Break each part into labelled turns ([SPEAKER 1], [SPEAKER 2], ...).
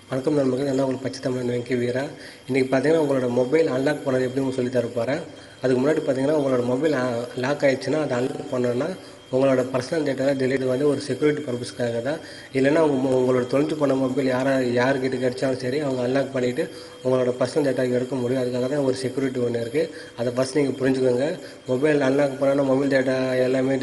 [SPEAKER 1] வணக்கம் நண்பர்கள், நான் உங்களுக்கு பச்சை தமிழன் வெங்கி வீரா. இன்றைக்கி பார்த்தீங்கன்னா உங்களோட மொபைல் அன்லாக் பண்ணது எப்படி சொல்லி தர போகிறேன். அதுக்கு முன்னாடி பார்த்தீங்கன்னா உங்களோட மொபைல் லாக் ஆகிடுச்சுன்னா அதை அன்லாக் பண்ணோன்னா உங்களோட பர்சனல் டேட்டா டெலிட் வந்து ஒரு செக்யூரிட்டி பர்பஸ்க்காக தான். இல்லைன்னா உங்களோட தொலைஞ்சு போன மொபைல் யார்கிட்ட கிடைச்சாலும் சரி அவங்க அன்லாக் பண்ணிவிட்டு உங்களோட பர்சனல் டேட்டா எடுக்க முடியும். அதுக்காக தான் ஒரு செக்யூரிட்டி ஒன்று இருக்குது. அதை ஃபஸ்ட் நீங்கள் புரிஞ்சுக்கோங்க. மொபைல் அன்லாக் பண்ணோன்னா மொபைல் டேட்டா எல்லாமே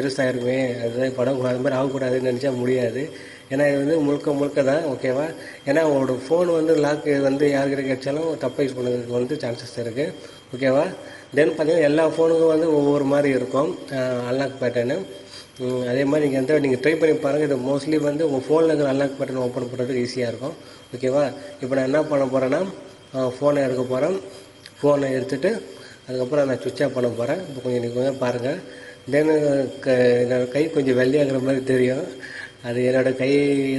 [SPEAKER 1] எரேஸ் ஆகிருமே, அதுதான் படக்கூடாது, அது மாதிரி ஆகக்கூடாதுன்னு நினச்சா முடியாது. ஏன்னா இது வந்து முழுக்க தான், ஓகேவா. ஏன்னா உங்களோட ஃபோன் வந்து லாக் வந்து யார்கிட்ட கிடைச்சாலும் தப்பாக யூஸ் பண்ணுறதுக்கு வந்து சான்சஸ் இருக்குது, ஓகேவா. தென் பார்த்தீங்கன்னா எல்லா ஃபோனுக்கும் வந்து ஒவ்வொரு மாதிரி இருக்கும் அன்லாக் பேட்டர்னு. அதே மாதிரி நீங்கள் ட்ரை பண்ணி பாருங்கள். இது மோஸ்ட்லி வந்து உங்கள் ஃபோனில் இருக்கிற அன்லாக் பேட்டர்ன் ஓப்பன் பண்ணுறதுக்கு ஈஸியாக இருக்கும், ஓகேவா. இப்போ நான் என்ன பண்ண போகிறேன்னா ஃபோனை எடுக்க போகிறேன். ஃபோனை எடுத்துகிட்டு அதுக்கப்புறம் நான் சுவிட்ச் ஆஃப் பண்ண போகிறேன். இப்போ கொஞ்சம் பாருங்கள். தென் என்னோடய கை கொஞ்சம் வெள்ளையாகிற மாதிரி தெரியும். அது என்னோடய கை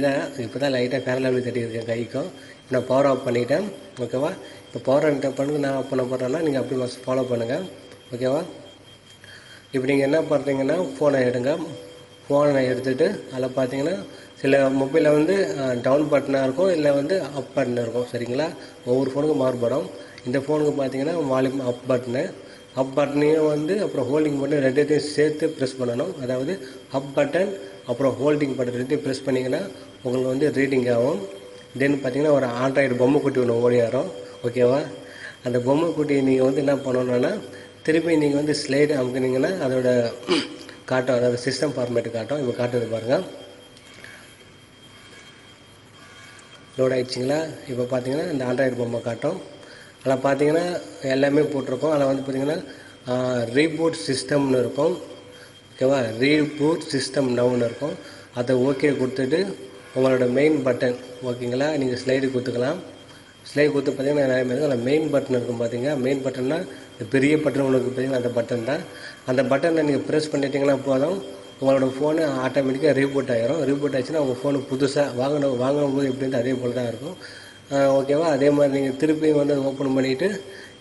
[SPEAKER 1] தான். இப்போ தான் லைட்டாக பேரலாக தட்டியிருக்கேன் கைக்கும். நான் பவர் ஆஃப் பண்ணிட்டேன், ஓகேவா. இப்போ பவர் ஆஃப் பண்ணுங்க. நான் ஆஃப் பண்ண போகிறேன்னா நீங்கள் அப்படி மஸ்ட் ஃபாலோ பண்ணுங்கள், ஓகேவா. இப்போ நீங்கள் என்ன பண்ணுறீங்கன்னா ஃபோனை எடுங்க. ஃபோனை எடுத்துகிட்டு அதில் பார்த்தீங்கன்னா சில மொபைலில் வந்து டவுன் பட்டனாக இருக்கும், இல்லை வந்து அப் பட்டன் இருக்கும், சரிங்களா. ஒவ்வொரு ஃபோனுக்கும் மாறுபடும். இந்த ஃபோனுக்கு பார்த்தீங்கன்னா வால்யூம் அப் பட்டனு. அப் பட்டனையும் வந்து அப்புறம் ஹோல்டிங் பட்டன் ரெண்டையும் சேர்த்து ப்ரெஸ் பண்ணணும். அதாவது அப் பட்டன் அப்புறம் ஹோல்டிங் பட்டன் ரெண்டையும் ப்ரெஸ் பண்ணிங்கன்னா உங்களுக்கு வந்து ரீடிங் ஆகும். தென் பார்த்தீங்கன்னா ஒரு ஆண்ட்ராய்டு பொம்மை குட்டி ஒன்று ஓடியாரும், ஓகேவா. அந்த பொம்மை குட்டியை நீங்கள் வந்து என்ன பண்ணணுன்னா திருப்பி நீங்கள் வந்து ஸ்லைடு அமுக்குனீங்கன்னா அதோட காட்டும், அதாவது சிஸ்டம் ஃபார்மேட்டு காட்டும். இப்போ காட்டுறது பாருங்கள். லோட் ஆகிடுச்சிங்களா. இப்போ பார்த்தீங்கன்னா இந்த ஆண்ட்ராய்டு பொம்மை காட்டும். அதில் பார்த்தீங்கன்னா எல்லாமே போட்டிருக்கோம். அதில் வந்து பார்த்திங்கன்னா ரீபூட் சிஸ்டம்னு இருக்கும், ஓகேவா. ரீபூட் சிஸ்டம் நவுன்னு இருக்கும். அதை ஓகே கொடுத்துட்டு உங்களோட மெயின் பட்டன், ஓகேங்களா, நீங்கள் ஸ்லைடு கொடுத்துக்கலாம். ஸ்லைடு கொடுத்து பார்த்தீங்கன்னா நிறைய பேருக்கு அதில் மெயின் பட்டன் இருக்கும். பார்த்தீங்க மெயின் பட்டன்னா பெரிய பட்டன் உங்களுக்கு பார்த்தீங்கன்னா அந்த பட்டன் தான். அந்த பட்டனை நீங்கள் ப்ரெஸ் பண்ணிட்டீங்கன்னா போதும், உங்களோட ஃபோனு ஆட்டோமேட்டிக்காக ரீபூட் ஆகிரும். ரீபூட் ஆச்சுன்னா உங்கள் ஃபோனு புதுசாக வாங்கும்போது எப்படி இருந்தால் அதே போல் தான் இருக்கும், ஓகேவா. அதே மாதிரி நீங்கள் திருப்பியும் வந்து ஓப்பன் பண்ணிவிட்டு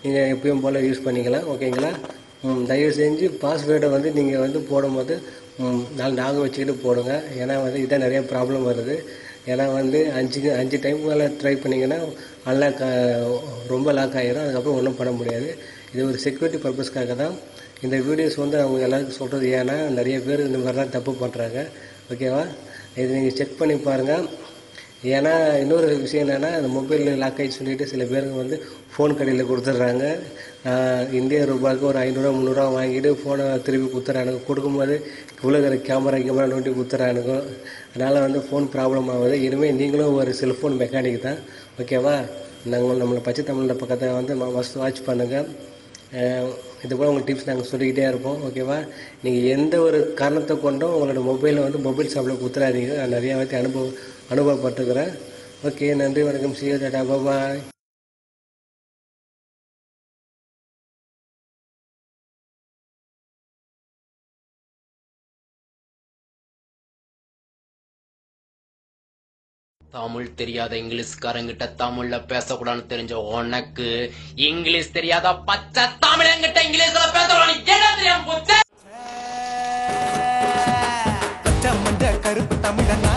[SPEAKER 1] நீங்கள் எப்பயும் போல் யூஸ் பண்ணிக்கலாம், ஓகேங்களா. தயவு செஞ்சு பாஸ்வேர்டை வந்து நீங்கள் வந்து போடும்போது நாங்கள் வச்சுக்கிட்டு போடுங்க. ஏன்னா வந்து இதான் நிறைய ப்ராப்ளம் வருது. ஏன்னா வந்து அஞ்சு டைம் மேலே ட்ரை பண்ணிங்கன்னா அன்லாக் ரொம்ப லாக் ஆகிடும். அதுக்கப்புறம் ஒன்றும் பண்ண முடியாது. இது ஒரு செக்யூரிட்டி பர்பஸ்க்காக தான் இந்த வீடியோஸ் வந்து அவங்க எல்லாருக்கும் சொல்கிறது. ஏன்னா நிறைய பேர் இந்த மாதிரி தான் தப்பு பண்ணுறாங்க, ஓகேவா. இது நீங்கள் செக் பண்ணி பாருங்கள். ஏன்னா இன்னொரு விஷயம் என்னென்னா அந்த மொபைல் லாக் ஆகி சொல்லிவிட்டு சில பேருக்கு வந்து ஃபோன் கடையில் கொடுத்துட்றாங்க. இந்திய ரூபாய்க்கு ஒரு 500 300 வாங்கிட்டு ஃபோனை திருப்பி கொடுத்துறானுங்க. கொடுக்கும்போது இவ்வளோ கேமரா நோண்டி கொடுத்துறானுங்க. அதனால் வந்து ஃபோன் ப்ராப்ளம் ஆகுது. இனிமேல் நீங்களும் ஒரு செல்ஃபோன் மெக்கானிக் தான், ஓகேவா. நம்மளை பச்சை தமிழில் பக்கத்தை வந்து மஸ்ட் வாட்ச் பண்ணுங்கள். இது போல் உங்கள் டிப்ஸ் நாங்கள் சொல்லிக்கிட்டே இருப்போம், ஓகேவா. நீங்கள் எந்த ஒரு காரணத்தை கொண்டும் உங்களோட மொபைலை வந்து மொபைல் ஷாப்பில் கொடுத்துறாதீங்க. நான் நிறையா வாட்டி அனுபவப்பட்டுக்கிறேன். ஓகே, நன்றி, வணக்கம், see you, டாடா, பாய்.
[SPEAKER 2] தமிழ் தெரியாத இங்கிலீஷ்காரங்கிட்ட தமிழ்ல பேசக்கூடாதுன்னு தெரிஞ்ச உனக்கு இங்கிலீஷ் தெரியாத பச்சை தமிழங்கிட்ட இங்கிலீஷ்ல பேசக்கூடாது என்ன தெரியாம போச்சு.
[SPEAKER 3] கருப்பு தமிழனா